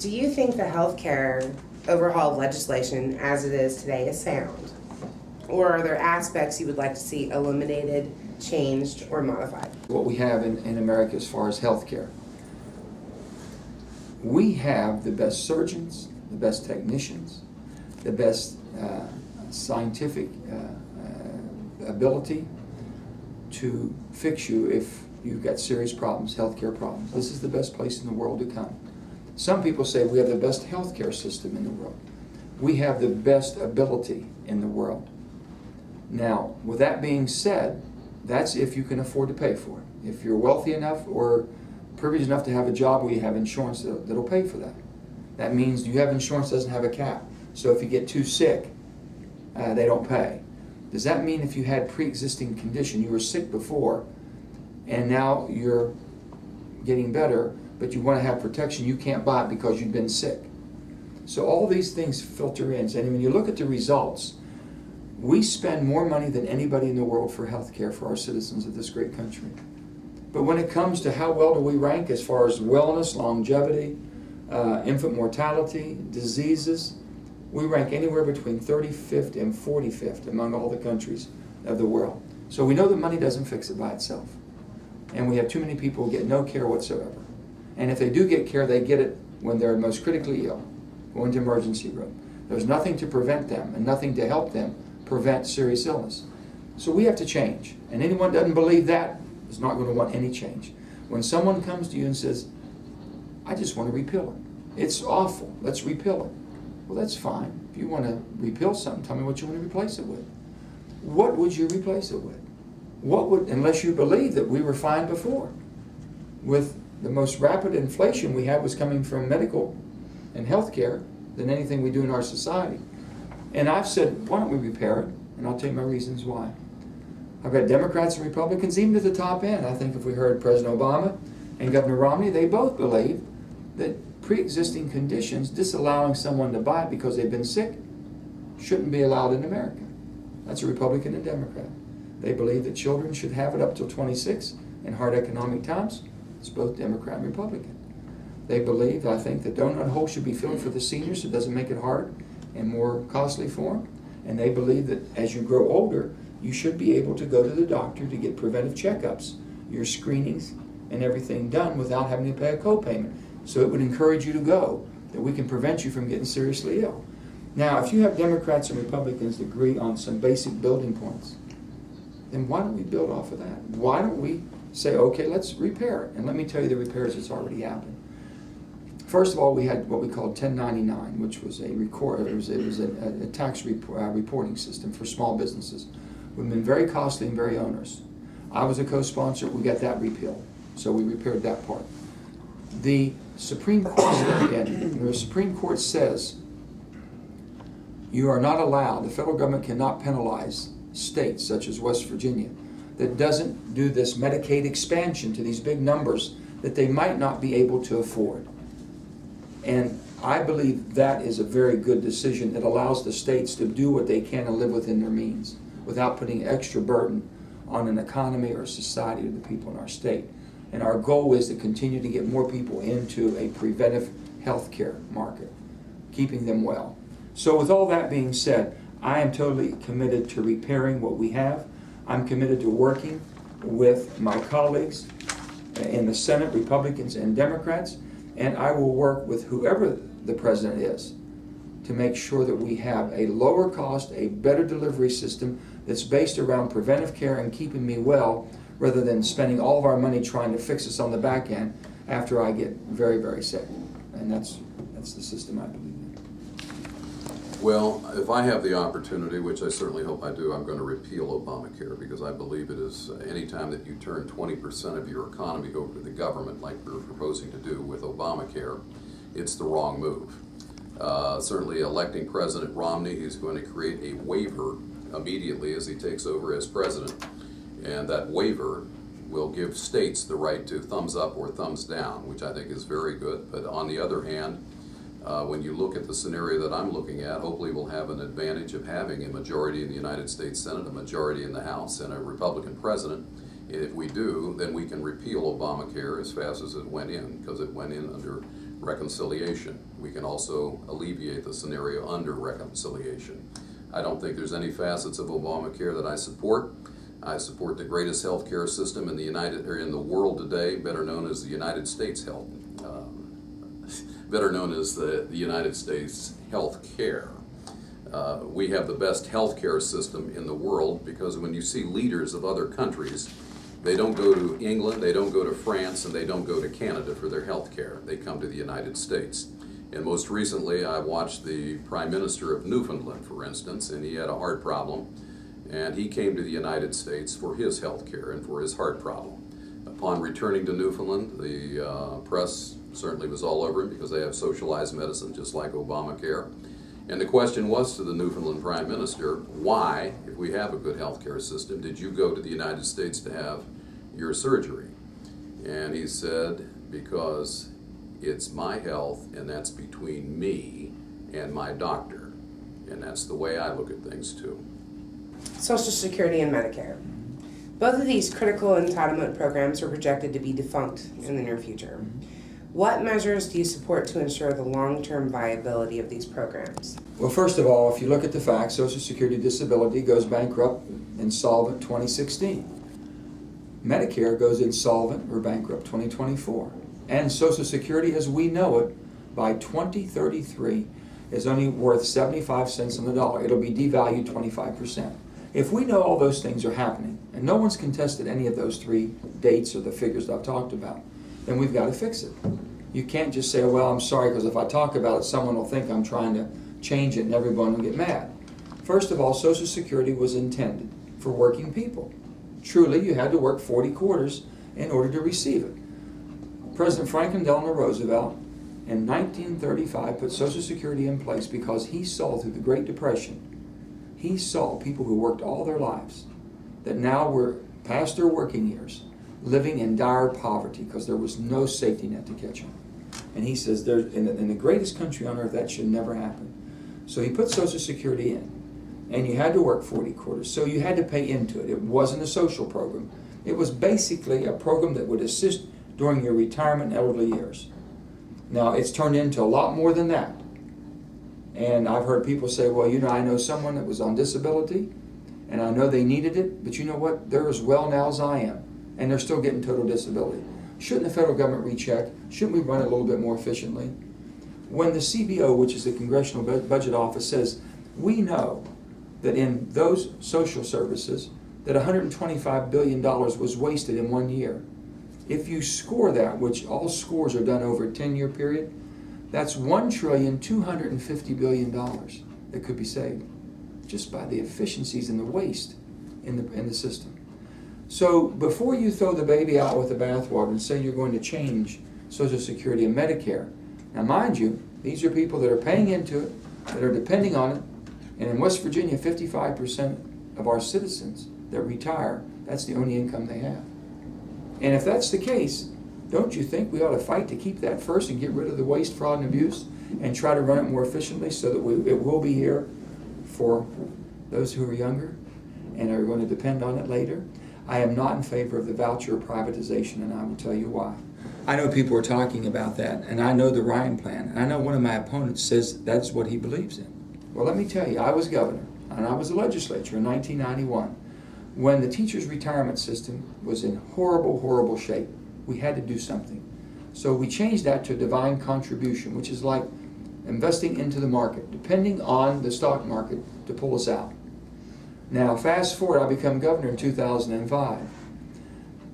Do you think the healthcare overhaul legislation as it is today is sound? Or are there aspects you would like to see eliminated, changed, or modified? What we have in America as far as healthcare. We have the best surgeons, the best technicians, the best scientific ability to fix you if you've got serious problems, healthcare problems. This is the best place in the world to come. Some people say we have the best healthcare system in the world. We have the best ability in the world. Now, with that being said, that's if you can afford to pay for it. If you're wealthy enough or privileged enough to have a job where you have insurance that'll pay for that. That means you have insurance doesn't have a cap. So if you get too sick, they don't pay. Does that mean if you had pre-existing condition, you were sick before, and now you're getting better, but you want to have protection, you can't buy it because you've been sick? So all these things filter in. And when you look at the results, we spend more money than anybody in the world for health care for our citizens of this great country. But when it comes to how well do we rank as far as wellness, longevity, infant mortality, diseases, we rank anywhere between 35th and 45th among all the countries of the world. So we know that money doesn't fix it by itself. And we have too many people who get no care whatsoever. And if they do get care, they get it when they're most critically ill, go into emergency room. There's nothing to prevent them and nothing to help them prevent serious illness. So we have to change. And anyone who doesn't believe that is not going to want any change. When someone comes to you and says, I just want to repeal it. It's awful. Let's repeal it. Well, that's fine. If you want to repeal something, tell me what you want to replace it with. What would you replace it with? What would, unless you believe that we were fine before. With the most rapid inflation we had was coming from medical and healthcare than anything we do in our society. And I've said, why don't we repair it? And I'll tell you my reasons why. I've got Democrats and Republicans, even at the top end. I think if we heard President Obama and Governor Romney, they both believe that pre-existing conditions, disallowing someone to buy it because they've been sick, shouldn't be allowed in America. That's a Republican and Democrat. They believe that children should have it up till 26 in hard economic times. It's both Democrat and Republican. They believe, I think, that donut hole should be filled for the seniors so it doesn't make it hard and more costly for them. And they believe that as you grow older, you should be able to go to the doctor to get preventive checkups, your screenings and everything done without having to pay a copayment. So it would encourage you to go, that we can prevent you from getting seriously ill. Now, if you have Democrats and Republicans that agree on some basic building points, then why don't we build off of that? Why don't we say, okay, let's repair it? And let me tell you the repairs that's already happened. First of all, we had what we called 1099, which was a tax reporting system for small businesses. We've been very costly and very onerous. I was a co-sponsor. We got that repealed, so we repaired that part. The Supreme Court stepped in. The Supreme Court says you are not allowed, the federal government cannot penalize states such as West Virginia that doesn't do this Medicaid expansion to these big numbers that they might not be able to afford. And I believe that is a very good decision that allows the states to do what they can and live within their means without putting extra burden on an economy or society or the people in our state. And our goal is to continue to get more people into a preventive health care market, keeping them well. So with all that being said, I am totally committed to repairing what we have. I'm committed to working with my colleagues in the Senate, Republicans and Democrats, and I will work with whoever the president is to make sure that we have a lower cost, a better delivery system that's based around preventive care and keeping me well, rather than spending all of our money trying to fix us on the back end after I get very, very sick. And that's the system I believe in. Well, if I have the opportunity, which I certainly hope I do, I'm going to repeal Obamacare, because I believe it is any time that you turn 20% of your economy over to the government, like we're proposing to do with Obamacare, it's the wrong move. Certainly electing President Romney is going to create a waiver immediately as he takes over as president. And that waiver will give states the right to thumbs up or thumbs down, which I think is very good. But on the other hand, when you look at the scenario that I'm looking at, hopefully we'll have an advantage of having a majority in the United States Senate, a majority in the House, and a Republican president. If we do, then we can repeal Obamacare as fast as it went in, because it went in under reconciliation. We can also alleviate the scenario under reconciliation. I don't think there's any facets of Obamacare that I support. I support the greatest health care system in the world today, better known as the United States the United States health care. We have the best health care system in the world because when you see leaders of other countries, they don't go to England, they don't go to France, and they don't go to Canada for their health care. They come to the United States. And most recently, I watched the Prime Minister of Newfoundland, for instance, and he had a heart problem. And he came to the United States for his health care and for his heart problem. Upon returning to Newfoundland, the press certainly was all over him because they have socialized medicine just like Obamacare. And the question was to the Newfoundland Prime Minister, why, if we have a good health care system, did you go to the United States to have your surgery? And he said, because it's my health and that's between me and my doctor. And that's the way I look at things too. Social Security and Medicare. Both of these critical entitlement programs are projected to be defunct in the near future. What measures do you support to ensure the long-term viability of these programs? Well, first of all, if you look at the facts, Social Security Disability goes bankrupt, insolvent 2016. Medicare goes insolvent or bankrupt 2024. And Social Security, as we know it, by 2033 is only worth 75 cents on the dollar. It'll be devalued 25%. If we know all those things are happening, and no one's contested any of those three dates or the figures that I've talked about, then we've got to fix it. You can't just say, well, I'm sorry, because if I talk about it, someone will think I'm trying to change it and everyone will get mad. First of all, Social Security was intended for working people. Truly, you had to work 40 quarters in order to receive it. President Franklin Delano Roosevelt in 1935 put Social Security in place because he saw through the Great Depression, he saw people who worked all their lives that now were past their working years living in dire poverty because there was no safety net to catch them. And he says, in the greatest country on earth, that should never happen. So he put Social Security in, and you had to work 40 quarters, so you had to pay into it. It wasn't a social program. It was basically a program that would assist during your retirement and elderly years. Now, it's turned into a lot more than that. And I've heard people say, well, you know, I know someone that was on disability, and I know they needed it, but you know what? They're as well now as I am, and they're still getting total disability. Shouldn't the federal government recheck? Shouldn't we run it a little bit more efficiently? When the CBO, which is the Congressional Budget Office, says, we know that in those social services that $125 billion was wasted in 1 year. If you score that, which all scores are done over a 10-year period, that's $1,250 billion that could be saved just by the efficiencies and the waste in the system. So before you throw the baby out with the bathwater and say you're going to change Social Security and Medicare, now mind you, these are people that are paying into it, that are depending on it, and in West Virginia, 55% of our citizens that retire, that's the only income they have. And if that's the case, don't you think we ought to fight to keep that first and get rid of the waste, fraud, and abuse and try to run it more efficiently so that it will be here for those who are younger and are going to depend on it later? I am not in favor of the voucher privatization, and I will tell you why. I know people are talking about that, and I know the Ryan plan, and I know one of my opponents says that's what he believes in. Well, let me tell you, I was governor, and I was a legislature in 1991 when the teachers' retirement system was in horrible, horrible shape. We had to do something. So we changed that to a divine contribution, which is like investing into the market, depending on the stock market to pull us out. Now, fast forward, I become governor in 2005.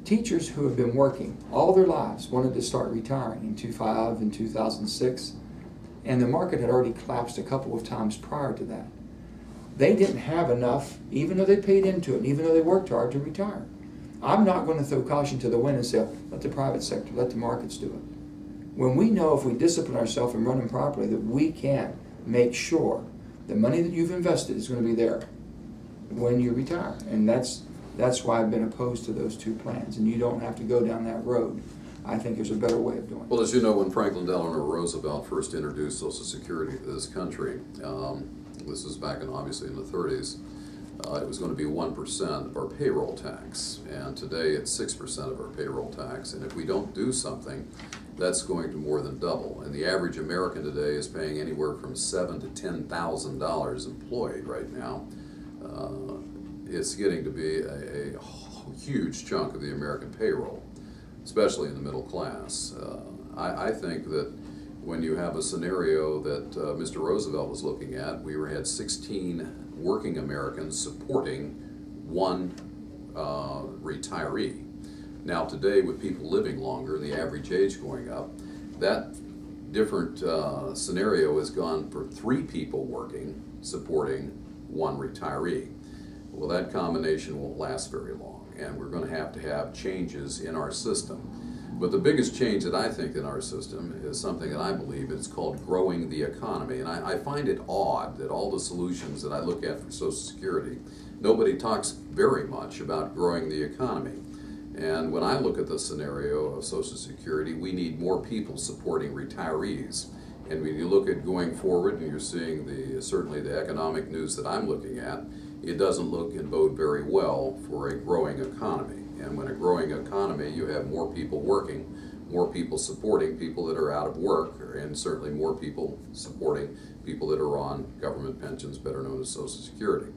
Teachers who have been working all their lives wanted to start retiring in 2005 and 2006, and the market had already collapsed a couple of times prior to that. They didn't have enough, even though they paid into it, and even though they worked hard, to retire. I'm not going to throw caution to the wind and say, let the private sector, let the markets do it. When we know if we discipline ourselves and run them properly, that we can make sure the money that you've invested is going to be there when you retire. And that's why I've been opposed to those two plans. And you don't have to go down that road. I think there's a better way of doing it. Well, as you know, when Franklin Delano Roosevelt first introduced Social Security to this country, this was back obviously in the 30s, it was going to be 1% of our payroll tax. And today it's 6% of our payroll tax. And if we don't do something, that's going to more than double. And the average American today is paying anywhere from $7,000 to $10,000 employed right now. It's getting to be a huge chunk of the American payroll, especially in the middle class. I think that when you have a scenario that Mr. Roosevelt was looking at, we had 16 working Americans supporting one retiree. Now today, with people living longer and the average age going up, that different scenario has gone for 3 people working supporting one retiree. Well, that combination won't last very long, and we're going to have changes in our system. But the biggest change that I think in our system is something that I believe is called growing the economy. And I find it odd that all the solutions that I look at for Social Security, nobody talks very much about growing the economy. And when I look at the scenario of Social Security, we need more people supporting retirees. And when you look at going forward, and you're seeing certainly the economic news that I'm looking at, it doesn't look and bode very well for a growing economy. And when a growing economy, you have more people working, more people supporting people that are out of work, and certainly more people supporting people that are on government pensions, better known as Social Security.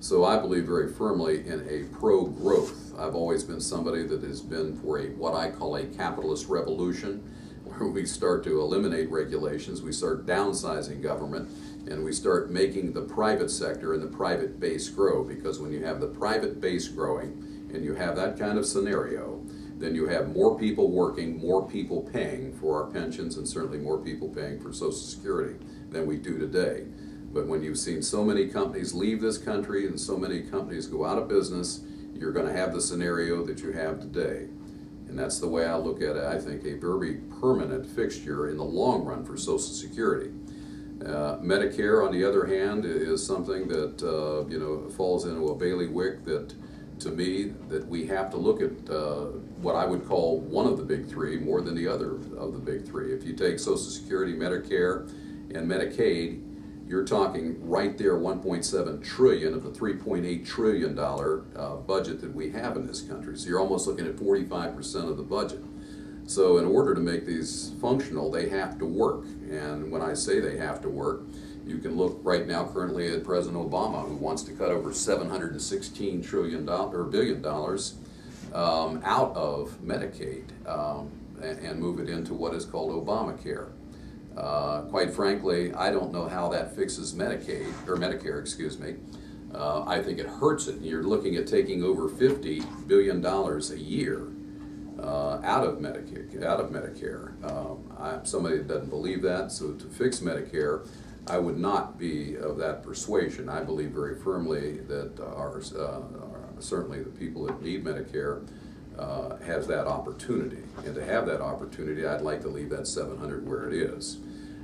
So I believe very firmly in a pro-growth. I've always been somebody that has been for what I call a capitalist revolution, where we start to eliminate regulations, we start downsizing government, and we start making the private sector and the private base grow. Because when you have the private base growing, and you have that kind of scenario, then you have more people working, more people paying for our pensions, and certainly more people paying for Social Security than we do today. But when you've seen so many companies leave this country and so many companies go out of business, you're going to have the scenario that you have today. And that's the way I look at it. I think a very permanent fixture in the long run for Social Security. Medicare, on the other hand, is something that falls into a bailiwick that, to me, that we have to look at what I would call one of the big 3 more than the other of the big 3. If you take Social Security, Medicare, and Medicaid, you're talking right there $1.7 trillion of the $3.8 trillion budget that we have in this country. So you're almost looking at 45% of the budget. So in order to make these functional, they have to work. And when I say they have to work, you can look right now currently at President Obama, who wants to cut over $716 billion out of Medicaid and move it into what is called Obamacare. Quite frankly, I don't know how that fixes Medicare, excuse me. I think it hurts it. You're looking at taking over $50 billion a year out of Medicare. I'm somebody that doesn't believe that, so to fix Medicare, I would not be of that persuasion. I believe very firmly that certainly the people that need Medicare has that opportunity. And to have that opportunity, I'd like to leave that 700 where it is.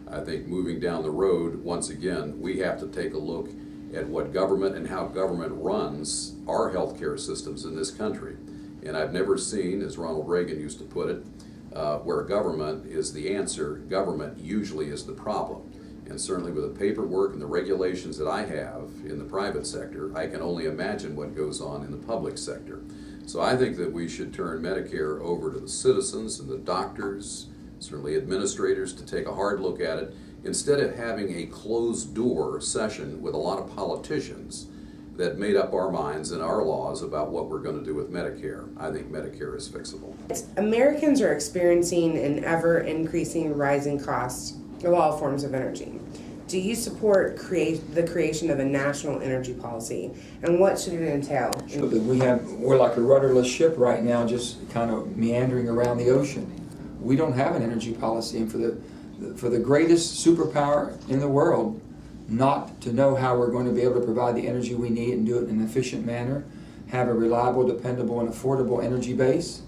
I think moving down the road, once again, we have to take a look at what government and how government runs our healthcare systems in this country. And I've never seen, as Ronald Reagan used to put it, where government is the answer, government usually is the problem. And certainly with the paperwork and the regulations that I have in the private sector, I can only imagine what goes on in the public sector. So I think that we should turn Medicare over to the citizens and the doctors, certainly administrators, to take a hard look at it, instead of having a closed-door session with a lot of politicians that made up our minds and our laws about what we're going to do with Medicare. I think Medicare is fixable. Americans are experiencing an ever-increasing rising cost of all forms of energy. Do you support the creation of a national energy policy, and what should it entail? So that we're like a rudderless ship right now, just kind of meandering around the ocean. We don't have an energy policy, and for the greatest superpower in the world not to know how we're going to be able to provide the energy we need and do it in an efficient manner, have a reliable, dependable, and affordable energy base,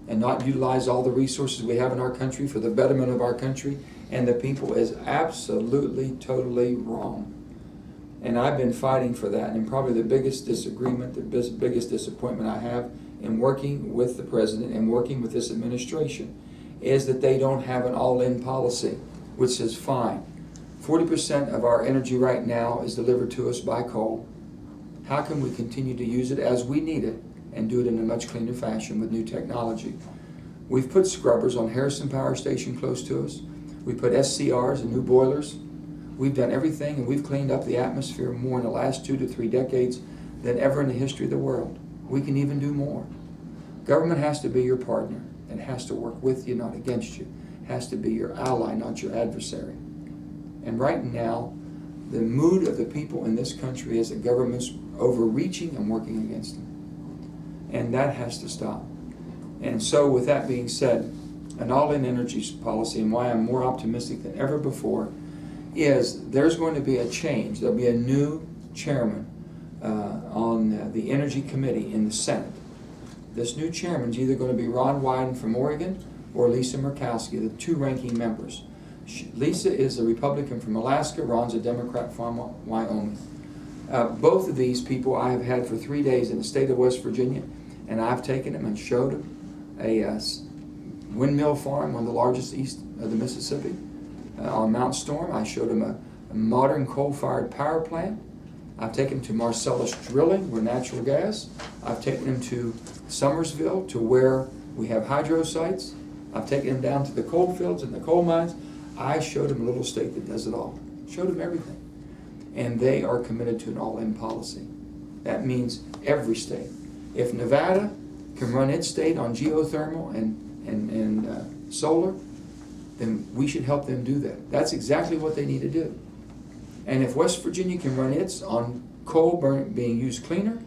and not utilize all the resources we have in our country for the betterment of our country and the people is absolutely, totally wrong. And I've been fighting for that, and probably the biggest disagreement, the biggest disappointment I have in working with the president and working with this administration is that they don't have an all-in policy, which is fine. 40% of our energy right now is delivered to us by coal. How can we continue to use it as we need it and do it in a much cleaner fashion with new technology? We've put scrubbers on Harrison Power Station close to us. We put SCRs and new boilers. We've done everything, and we've cleaned up the atmosphere more in the last 2 to 3 decades than ever in the history of the world. We can even do more. Government has to be your partner. It has to work with you, not against you. It has to be your ally, not your adversary. And right now, the mood of the people in this country is that government's overreaching and working against them. And that has to stop. And so with that being said, an all-in energy policy, and why I'm more optimistic than ever before, is there's going to be a change. There'll be a new chairman on the Energy Committee in the Senate. This new chairman is either going to be Ron Wyden from Oregon or Lisa Murkowski, the 2 ranking members. Lisa is a Republican from Alaska, Ron's a Democrat from Wyoming. Both of these people I have had for 3 days in the state of West Virginia, and I've taken them and showed them a windmill farm, one of the largest east of the Mississippi, on Mount Storm. I showed them a modern coal-fired power plant. I've taken them to Marcellus Drilling, where natural gas. I've taken them to Summersville, to where we have hydro sites. I've taken them down to the coal fields and the coal mines. I showed them a little state that does it all. Showed them everything. And they are committed to an all-in policy. That means every state. If Nevada can run its state on geothermal and solar, then we should help them do that. That's exactly what they need to do. And if West Virginia can run its on coal being used cleaner,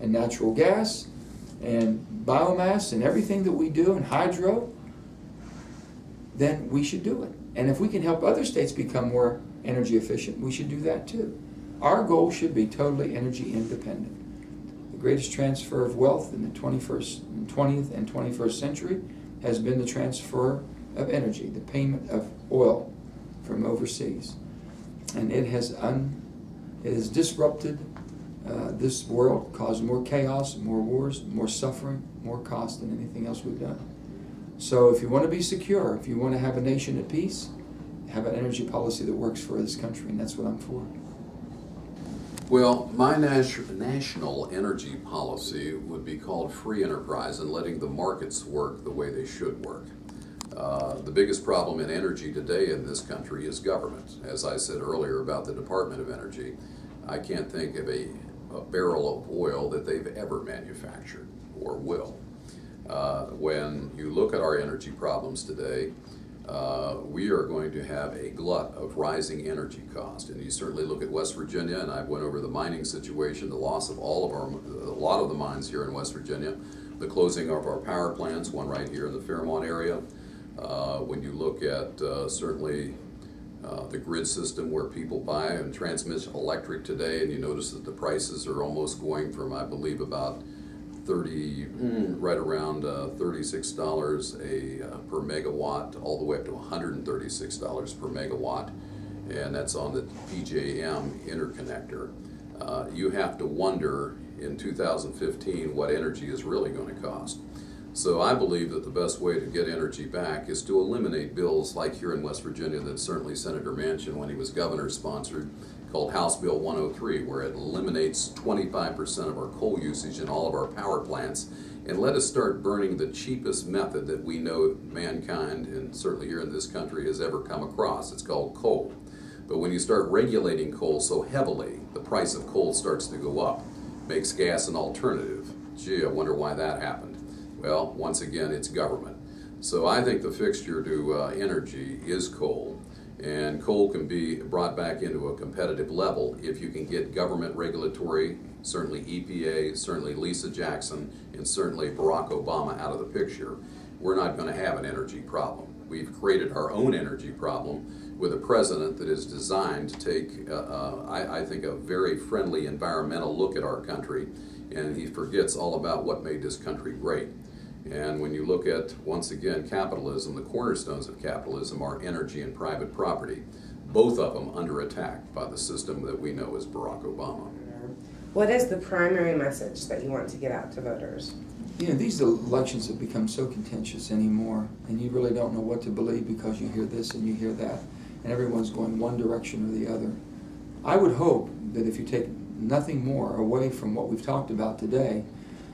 and natural gas, and biomass, and everything that we do, and hydro, then we should do it. And if we can help other states become more energy efficient, we should do that too. Our goal should be totally energy independent. The greatest transfer of wealth in the 20th and 21st century has been the transfer of energy, the payment of oil from overseas. And it has disrupted this world, caused more chaos, more wars, more suffering, more cost than anything else we've done. So if you want to be secure, if you want to have a nation at peace, have an energy policy that works for this country, and that's what I'm for. Well, my national energy policy would be called free enterprise and letting the markets work the way they should work. The biggest problem in energy today in this country is government. As I said earlier about the Department of Energy, I can't think of a barrel of oil that they've ever manufactured or will. When you look at our energy problems today, we are going to have a glut of rising energy cost. And you certainly look at West Virginia, and I went over the mining situation, the loss of a lot of the mines here in West Virginia, the closing of our power plants, one right here in the Fairmont area. When you look at certainly the grid system where people buy and transmit electric today, and you notice that the prices are almost going from, I believe, about right around $36 per megawatt, all the way up to $136 per megawatt, and that's on the PJM interconnector. You have to wonder in 2015 what energy is really going to cost. So I believe that the best way to get energy back is to eliminate bills like here in West Virginia that certainly Senator Manchin, when he was governor, sponsored, called House Bill 103, where it eliminates 25% of our coal usage in all of our power plants and let us start burning the cheapest method that we know mankind, and certainly here in this country, has ever come across. It's called coal. But when you start regulating coal so heavily, the price of coal starts to go up, makes gas an alternative. Gee, I wonder why that happened. Well, once again, it's government. So I think the fixture to energy is coal, and coal can be brought back into a competitive level if you can get government regulatory, certainly EPA, certainly Lisa Jackson, and certainly Barack Obama out of the picture. We're not going to have an energy problem. We've created our own energy problem with a president that is designed to take, I think, a very friendly environmental look at our country, and he forgets all about what made this country great. And when you look at, once again, capitalism, the cornerstones of capitalism are energy and private property, both of them under attack by the system that we know as Barack Obama. What is the primary message that you want to get out to voters? You know, these elections have become so contentious anymore, and you really don't know what to believe because you hear this and you hear that, and everyone's going one direction or the other. I would hope that if you take nothing more away from what we've talked about today,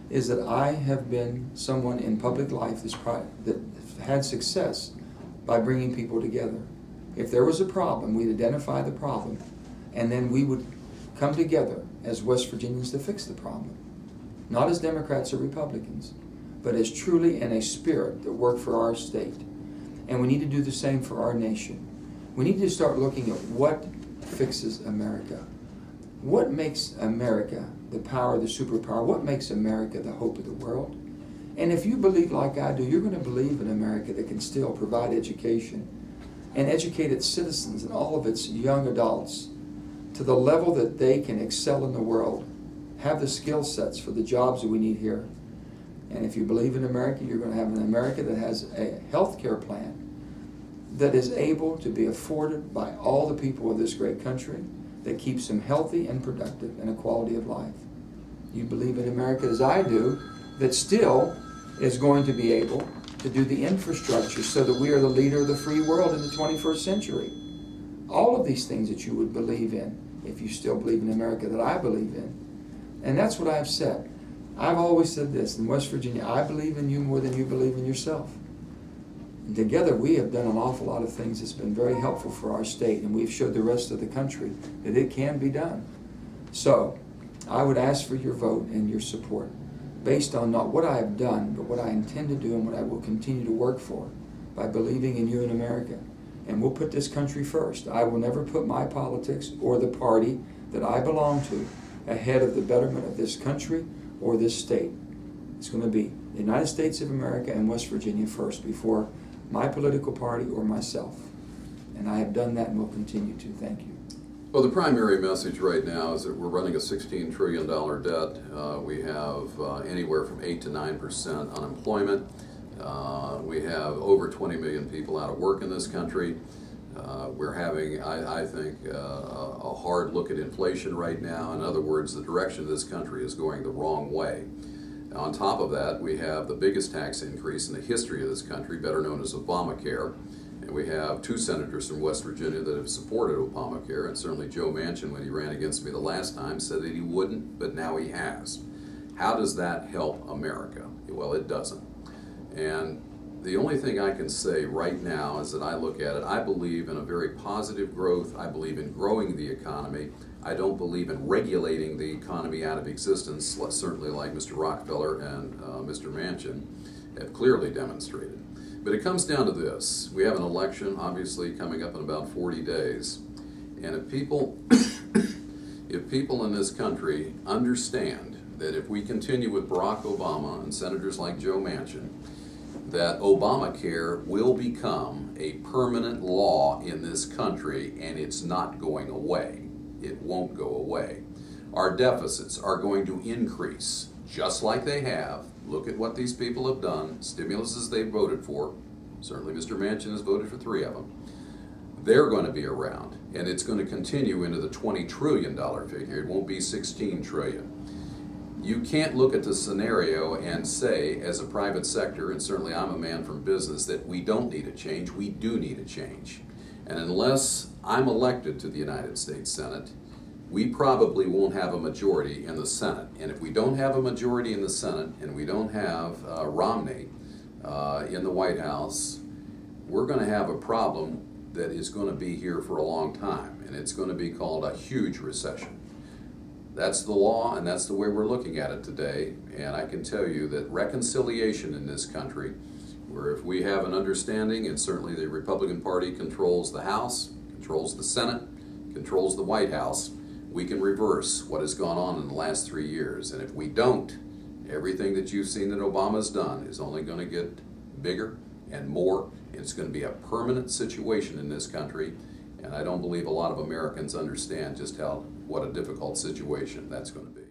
is that I have been someone in public life that had success by bringing people together. If there was a problem, we'd identify the problem, and then we would come together as West Virginians to fix the problem. Not as Democrats or Republicans, but as truly in a spirit that worked for our state. And we need to do the same for our nation. We need to start looking at what fixes America. What makes America the power, the superpower? What makes America the hope of the world? And if you believe like I do, you're going to believe in America that can still provide education and educate its citizens and all of its young adults to the level that they can excel in the world, have the skill sets for the jobs that we need here. And if you believe in America, you're going to have an America that has a health care plan that is able to be afforded by all the people of this great country, that keeps them healthy and productive and a quality of life. You believe in America as I do, that still is going to be able to do the infrastructure so that we are the leader of the free world in the 21st century. All of these things that you would believe in if you still believe in America that I believe in. And that's what I've said. I've always said this, in West Virginia, I believe in you more than you believe in yourself. And together we have done an awful lot of things that's been very helpful for our state, and we've showed the rest of the country that it can be done. So I would ask for your vote and your support based on not what I have done, but what I intend to do and what I will continue to work for by believing in you in America. And we'll put this country first. I will never put my politics or the party that I belong to ahead of the betterment of this country or this state. It's going to be the United States of America and West Virginia first before my political party or myself. And I have done that and will continue to. Thank you. Well, the primary message right now is that we're running a $16 trillion debt. We have anywhere from 8 to 9% unemployment. We have over 20 million people out of work in this country. We're having, I think, a hard look at inflation right now. In other words, the direction of this country is going the wrong way. On top of that, we have the biggest tax increase in the history of this country, better known as Obamacare. And we have 2 senators from West Virginia that have supported Obamacare, and certainly Joe Manchin, when he ran against me the last time, said that he wouldn't, but now he has. How does that help America? Well, it doesn't. And the only thing I can say right now is that I look at it, I believe in a very positive growth. I believe in growing the economy. I don't believe in regulating the economy out of existence, certainly like Mr. Rockefeller and Mr. Manchin have clearly demonstrated. But it comes down to this. We have an election, obviously, coming up in about 40 days. And if people, if people in this country understand that if we continue with Barack Obama and senators like Joe Manchin, that Obamacare will become a permanent law in this country, and it's not going away. It won't go away. Our deficits are going to increase, just like they have. Look at what these people have done, stimuluses they voted for. Certainly Mr. Manchin has voted for 3 of them. They're going to be around, and it's going to continue into the $20 trillion figure. It won't be $16 trillion. You can't look at the scenario and say, as a private sector, and certainly I'm a man from business, that we don't need a change. We do need a change. And unless I'm elected to the United States Senate, we probably won't have a majority in the Senate. And if we don't have a majority in the Senate, and we don't have Romney in the White House, we're going to have a problem that is going to be here for a long time. And it's going to be called a huge recession. That's the law, and that's the way we're looking at it today. And I can tell you that reconciliation in this country, where if we have an understanding, and certainly the Republican Party controls the House, controls the Senate, controls the White House, we can reverse what has gone on in the last 3 years. And if we don't, everything that you've seen that Obama's done is only going to get bigger and more. And it's going to be a permanent situation in this country. And I don't believe a lot of Americans understand just what a difficult situation that's going to be.